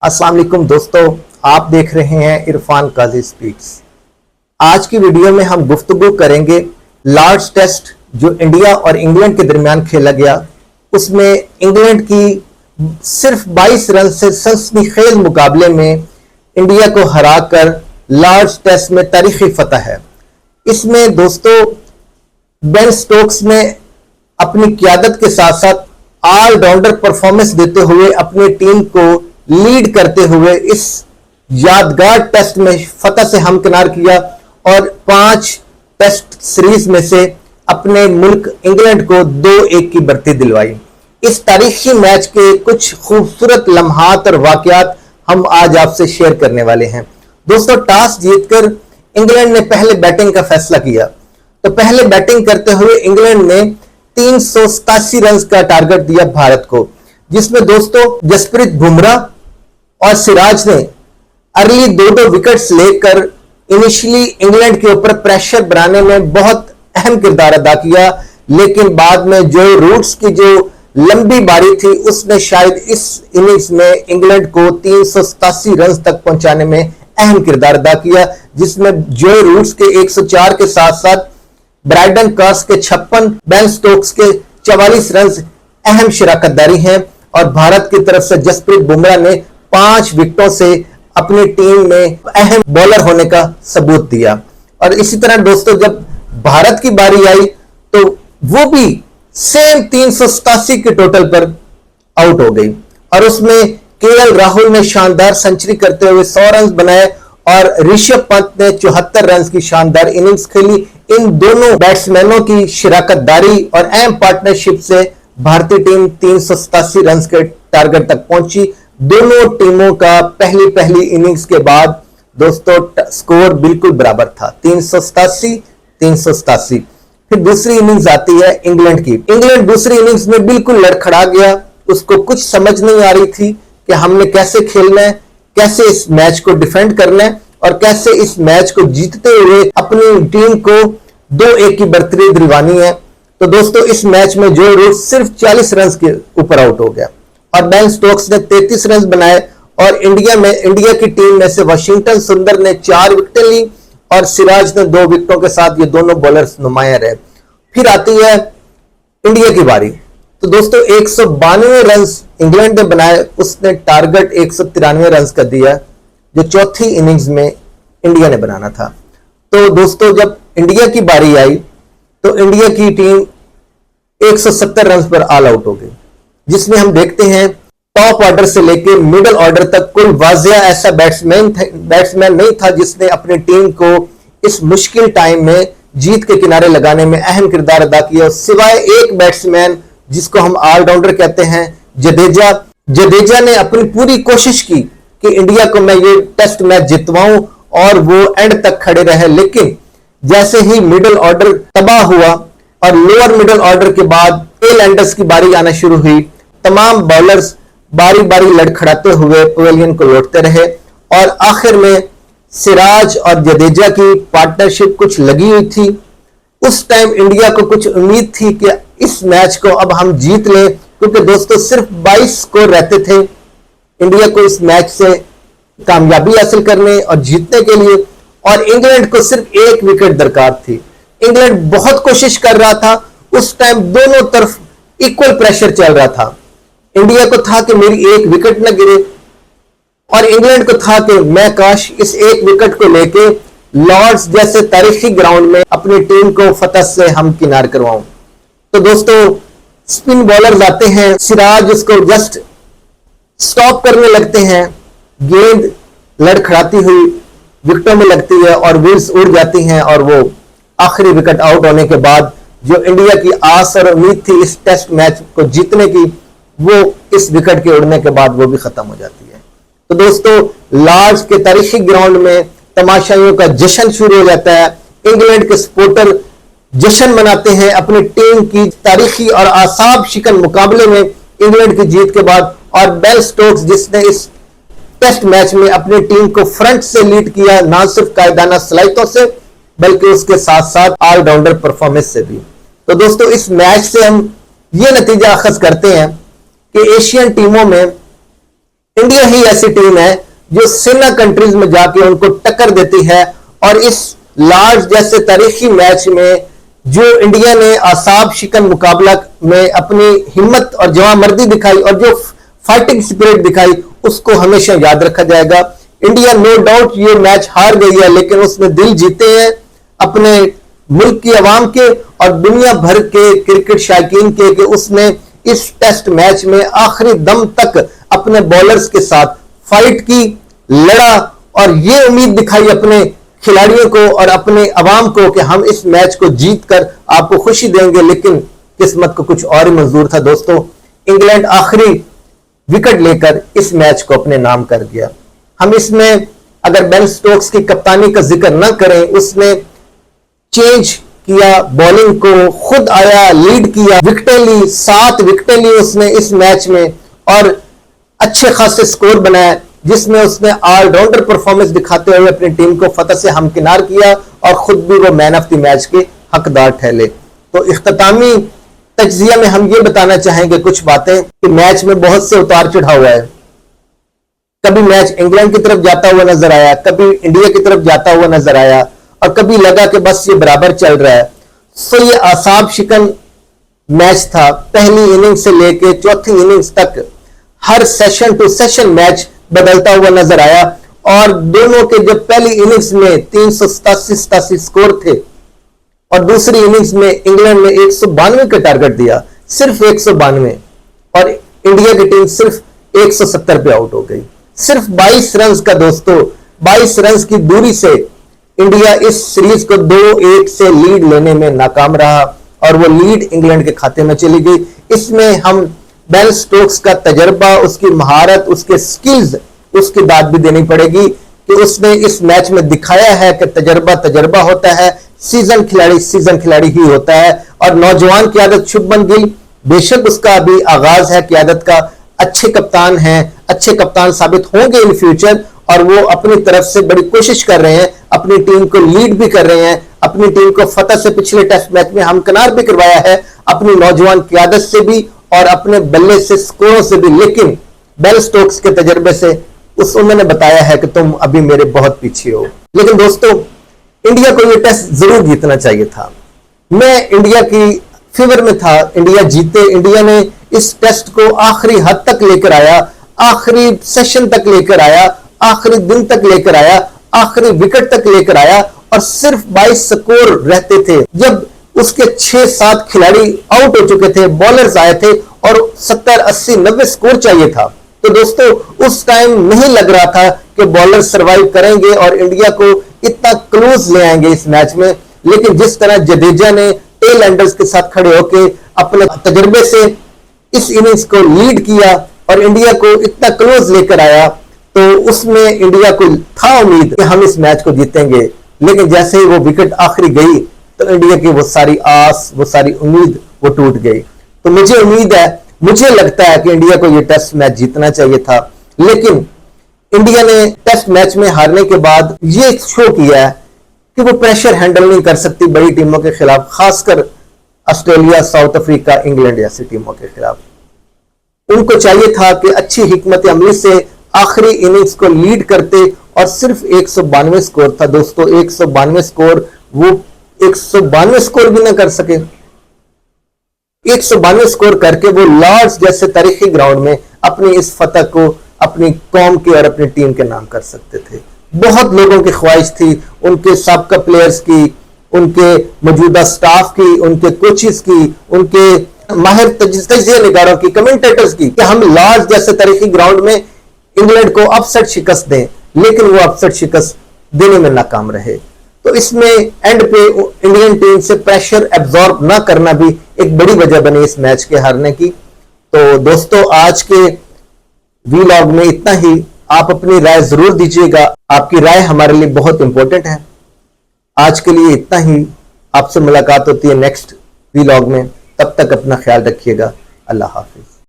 अस्सलाम वालेकुम दोस्तों, आप देख रहे हैं इरफान काजी स्पीक्स। आज की वीडियो में हम गुफ्तगू करेंगे लॉर्ड्स टेस्ट जो इंडिया और इंग्लैंड के दरमियान खेला गया। उसमें इंग्लैंड की सिर्फ 22 रन से सनसनीखेज मुकाबले में इंडिया को हराकर लॉर्ड्स टेस्ट में तारीखी फतह है। इसमें दोस्तों बेन स्टोक्स ने अपनी क़यादत के साथ साथ ऑलराउंडर परफॉर्मेंस देते हुए अपनी टीम को लीड करते हुए इस यादगार टेस्ट में फतह से हमकिनार किया और 5 टेस्ट सीरीज में से अपने मुल्क इंग्लैंड को 2-1 की बढ़ती दिलवाई। इस तारीखी मैच के कुछ खूबसूरत लम्हात और वाकयात हम आज आपसे शेयर करने वाले हैं। दोस्तों, टॉस जीतकर इंग्लैंड ने पहले बैटिंग का फैसला किया, तो पहले बैटिंग करते हुए इंग्लैंड ने 387 रन का टारगेट दिया भारत को, जिसमें दोस्तों जसप्रीत बुमराह और सिराज ने अर्ली 2-2 विकेट्स लेकर इनिशियली इंग्लैंड के ऊपर प्रेशर बनाने में बहुत अहम किरदार अदा किया। लेकिन बाद में जो रूट्स की जो लंबी बारी थी उसने शायद इस इनिंग्स में इंग्लैंड को 387 रन तक पहुंचाने में अहम किरदार अदा किया, जिसमें जो रूट्स के 104 के साथ साथ ब्राइडन कॉस के 56, बेन स्टोक्स के 44 रन अहम शिराकतदारी हैं। और भारत की तरफ से जसप्रीत बुमराह ने 5 विकेटों से अपनी टीम में अहम बॉलर होने का सबूत दिया। और इसी तरह दोस्तों जब भारत की बारी आई तो वो भी सेम 387 के टोटल पर आउट हो गई और उसमें केएल राहुल ने शानदार सेंचुरी करते हुए 100 रन बनाए और ऋषभ पंत ने 74 रन की शानदार इनिंग्स खेली। इन दोनों बैट्समैनों की शिराकतदारी और अहम पार्टनरशिप से भारतीय टीम 387 रन के टारगेट तक पहुंची। दोनों टीमों का पहली इनिंग्स के बाद दोस्तों स्कोर बिल्कुल बराबर था, 387। फिर दूसरी इनिंग्स आती है इंग्लैंड की। इंग्लैंड दूसरी इनिंग्स में बिल्कुल लड़खड़ा गया, उसको कुछ समझ नहीं आ रही थी कि हमने कैसे खेलना है, कैसे इस मैच को डिफेंड करना है और कैसे इस मैच को जीतते हुए अपनी टीम को 2-1 की बढ़ती दिलवानी है। तो दोस्तों इस मैच में जो रूट सिर्फ 40 रन के ऊपर आउट हो गया और बेन स्टोक्स ने 33 रन बनाए और इंडिया की टीम में से वाशिंगटन सुंदर ने 4 विकेटें ली और सिराज ने 2 विकेटों के साथ ये दोनों बॉलर्स नुमाया रहे। फिर आती है इंडिया की बारी। तो दोस्तों 192 रन इंग्लैंड ने बनाए, उसने टारगेट 193 रन का दिया जो चौथी इनिंग्स में इंडिया ने बनाना था। तो दोस्तों जब इंडिया की बारी आई तो इंडिया की टीम 170 रन पर ऑल आउट हो गई, जिसमें हम देखते हैं टॉप ऑर्डर से लेकर मिडिल ऑर्डर तक कोई वाजिया ऐसा बैट्समैन नहीं था जिसने अपनी टीम को इस मुश्किल टाइम में जीत के किनारे लगाने में अहम किरदार अदा किया, सिवाय एक बैट्समैन जिसको हम ऑलराउंडर कहते हैं जडेजा ने अपनी पूरी कोशिश की कि इंडिया को मैं ये टेस्ट मैच जितवाऊं और वो एंड तक खड़े रहे। लेकिन जैसे ही मिडिल ऑर्डर तबाह हुआ और लोअर मिडिल ऑर्डर के बाद टेल एंडर्स की बारी आना शुरू हुई, तमाम बॉलर्स बारी बारी लड़खड़ाते हुए पवेलियन को लौटते रहे और आखिर में सिराज और जडेजा की पार्टनरशिप कुछ लगी हुई थी। उस टाइम इंडिया को कुछ उम्मीद थी कि इस मैच को अब हम जीत लें, क्योंकि दोस्तों सिर्फ 22 स्कोर रहते थे इंडिया को इस मैच से कामयाबी हासिल करने और जीतने के लिए, और इंग्लैंड को सिर्फ 1 विकेट दरकार थी। इंग्लैंड बहुत कोशिश कर रहा था, उस टाइम दोनों तरफ इक्वल प्रेशर चल रहा था। इंडिया को था कि मेरी 1 विकेट न गिरे और इंग्लैंड को था कि मैं काश इस 1 विकेट को लेके लॉर्ड्स जैसे तारीखी ग्राउंड में अपनी टीम को फतह से हमकिनार करवाऊं। तो दोस्तों स्पिन बॉलर्स आते हैं, सिराज उसको जस्ट स्टॉप करने लगते हैं, गेंद लड़खड़ाती हुई विकेटों में लगती है और विल्स उड़ जाती हैं और वो आखिरी विकेट आउट होने के बाद जो इंडिया की आस और उम्मीद थी इस टेस्ट मैच को जीतने की, वो इस विकेट के उड़ने के बाद वो भी खत्म हो जाती है। तो दोस्तों लॉर्ड्स के तारीखी ग्राउंड में तमाशाइयों का जश्न शुरू हो जाता है। इंग्लैंड के सपोर्टर जश्न मनाते हैं अपनी टीम की तारीखी और आसाब शिकन मुकाबले में इंग्लैंड की जीत के बाद, और बेन स्टोक्स जिसने इस टेस्ट मैच में अपनी टीम को फ्रंट से लीड किया, ना सिर्फ कायदाना सलाहियतों से बल्कि उसके साथ साथ ऑलराउंडर परफॉर्मेंस से भी। तो दोस्तों इस मैच से हम ये नतीजा अखज करते हैं कि एशियन टीमों में इंडिया ही ऐसी टीम है जो सेना कंट्रीज में जाके उनको टक्कर देती है, और इस लार्ज जैसे तारीखी मैच में जो इंडिया ने आसाब शिकन मुकाबला में अपनी हिम्मत और जवामर्दी दिखाई और जो फाइटिंग स्पिरिट दिखाई, उसको हमेशा याद रखा जाएगा। इंडिया नो डाउट ये मैच हार गई है, लेकिन उसने दिल जीते हैं अपने मुल्क की आवाम के और दुनिया भर के क्रिकेट शायकीन के, कि उसने इस टेस्ट मैच में आखिरी दम तक अपने बॉलर्स के साथ फाइट की, लड़ा और ये उम्मीद दिखाई अपने खिलाड़ियों को और अपने अवाम को कि हम इस मैच को जीतकर आपको खुशी देंगे। लेकिन किस्मत को कुछ और ही मंजूर था दोस्तों। इंग्लैंड आखिरी विकेट लेकर इस मैच को अपने नाम कर गया। हम इसमें अगर बेन स्टोक्स की कप्तानी का जिक्र ना करें, उसने चेंज किया बॉलिंग को, खुद आया, लीड किया, विकेटें ली, 7 विकेटें ली उसने इस मैच में और अच्छे खासे स्कोर बनाया, जिसमें उसने ऑलराउंडर परफॉर्मेंस दिखाते हुए अपनी टीम को फतह से हमकिनार किया और खुद भी वो मैन ऑफ द मैच के हकदार ठहरे। तो इख्तितामी तज्जिया में हम ये बताना चाहेंगे कुछ बातें कि मैच में बहुत से उतार चढ़ाव है। कभी मैच इंग्लैंड की तरफ जाता हुआ नजर आया, कभी इंडिया की तरफ जाता हुआ नजर आया और कभी लगा कि बस ये बराबर चल रहा है। सो ये आसाब शिकन मैच था। पहली इनिंग से लेके चौथी इनिंग्स तक हर सेशन टू सेशन मैच बदलता हुआ नजर आया और दोनों के जब पहली इनिंग्स में 387 स्कोर थे और दूसरी इनिंग्स में इंग्लैंड ने 192 का टारगेट दिया, सिर्फ 192, और इंडिया की टीम सिर्फ 170 पे आउट हो गई। सिर्फ 22 रन का दोस्तों, 22 रन की दूरी से इंडिया इस सीरीज को 2-1 से लीड लेने में नाकाम रहा और वो लीड इंग्लैंड के खाते में चली गई। इसमें हम बेन स्टोक्स का तजर्बा, उसकी महारत, उसके स्किल्स, उसकी दाद भी देनी पड़ेगी कि उसने इस मैच में दिखाया है कि तजर्बा होता है, सीजन खिलाड़ी ही होता है। और नौजवान क़यादत शुभमन गिल, बेशक उसका अभी आगाज है क़यादत का, अच्छे कप्तान हैं, अच्छे कप्तान साबित होंगे इन फ्यूचर और वो अपनी तरफ से बड़ी कोशिश कर रहे हैं, अपनी टीम को लीड भी कर रहे हैं, अपनी टीम को फतह से पिछले टेस्ट मैच में हमकिनार भी करवाया है, अपनी नौजवान क़यादत से भी और अपने बल्ले से, स्कोरों से भी। लेकिन बेन स्टोक्स के तजर्बे से उन्होंने बताया है कि तुम अभी मेरे बहुत पीछे हो। लेकिन दोस्तों इंडिया को यह टेस्ट जरूर जीतना चाहिए था। मैं इंडिया की फेवर में था, इंडिया जीते। इंडिया ने इस टेस्ट को आखिरी हद तक लेकर आया, आखिरी सेशन तक लेकर आया, आखिरी दिन तक लेकर आया, आखिरी विकेट तक लेकर आया और सिर्फ 22 स्कोर रहते थे जब उसके 6-7 खिलाड़ी आउट हो चुके थे, बॉलर्स आए थे और 70, 80, 90 स्कोर चाहिए था। तो दोस्तों उस टाइम नहीं लग रहा था कि बॉलर सरवाइव करेंगे और इंडिया को इतना क्लोज ले आएंगे इस मैच में। लेकिन जिस तरह जडेजा ने टेल एंडर्स के साथ खड़े होकर अपने तजर्बे से इस इनिंग्स को लीड किया और इंडिया को इतना क्लोज लेकर आया, तो उसमें इंडिया को था उम्मीद कि हम इस मैच को जीतेंगे। लेकिन जैसे ही वो विकेट आखिरी गई तो इंडिया की वो सारी आस, वो सारी उम्मीद वो टूट गई। तो मुझे उम्मीद है, मुझे लगता है कि इंडिया को ये टेस्ट मैच जीतना चाहिए था। लेकिन इंडिया ने टेस्ट मैच में हारने के बाद ये शो किया है कि वो प्रेशर हैंडल नहीं कर सकती बड़ी टीमों के खिलाफ, खासकर ऑस्ट्रेलिया, साउथ अफ्रीका, इंग्लैंड जैसी टीमों के खिलाफ। उनको चाहिए था कि अच्छी हिकमत अमली से आखिरी इनिंग्स को लीड करते और सिर्फ 192 स्कोर था दोस्तों, 192 स्कोर, वो 192 स्कोर भी ना कर सके। 192 स्कोर करके वो लॉर्ड्स जैसे तारीखी ग्राउंड में अपनी इस फतह को अपनी कौम के और अपनी टीम के नाम कर सकते थे। बहुत लोगों की ख्वाहिश थी, उनके साबका प्लेयर्स की, उनके मौजूदा स्टाफ की, उनके कोचेस की, उनके माहिर तजिया निगारों की, कमेंटेटर्स की, कि हम लॉर्ड्स जैसे तारीखी ग्राउंड में इंग्लैंड को अपसेट शिकस्त दें। लेकिन वो अपसेट शिकस्त देने में नाकाम रहे। तो इसमें एंड पे इंडियन टीम से प्रेशर एब्जॉर्ब ना करना भी एक बड़ी वजह बनी इस मैच के हारने की। तो दोस्तों आज के वीलॉग में इतना ही। आप अपनी राय जरूर दीजिएगा, आपकी राय हमारे लिए बहुत इंपॉर्टेंट है। आज के लिए इतना ही। आपसे मुलाकात होती है नेक्स्ट वीलॉग में। तब तक अपना ख्याल रखिएगा। अल्लाह हाफिज।